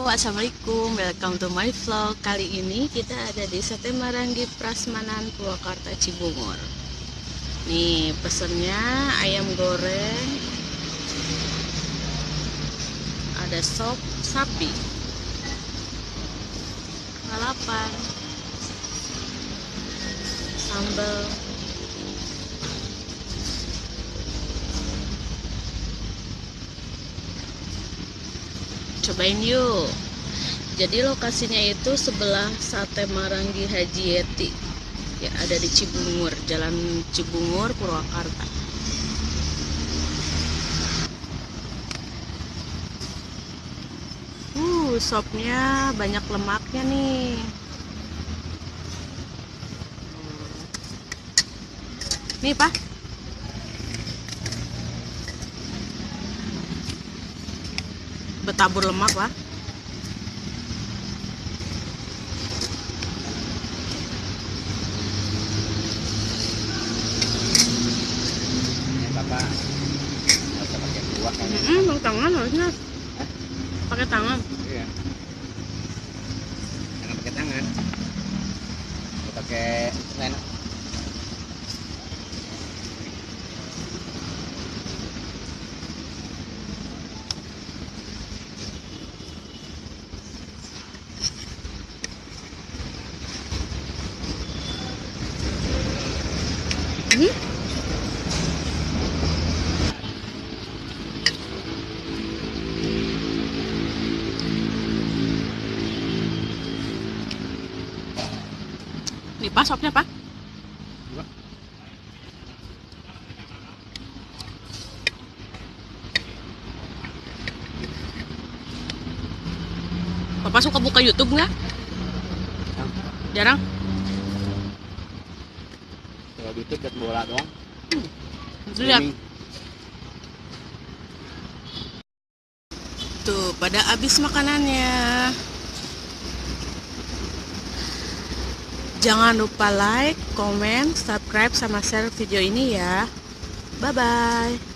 Assalamualaikum, welcome to my vlog. Kali ini kita ada di Sate Maranggi Prasmanan, Purwakarta, Cibungur. Nih pesennya ayam goreng, ada sop sapi, lalapan, sambal. Cobain yuk. Jadi lokasinya itu sebelah Sate Maranggi Haji Yeti, ya, ada di Cibungur, Jalan Cibungur, Purwakarta. Sopnya banyak lemaknya nih. Nih Pak, bertabur lemak lah. Bapak nggak usah pakai buah kan? Pakai tangan harusnya. Pakai tangan. Iya. Jangan pakai tangan. Nggak pakai sendok. Nih Pak, sopnya Pak. Bapak suka buka YouTube nggak? Jarang. Kalau YouTube lihat bola doang. Lihat. Tuh, pada habis makanannya. Jangan lupa like, comment, subscribe, sama share video ini ya. Bye-bye.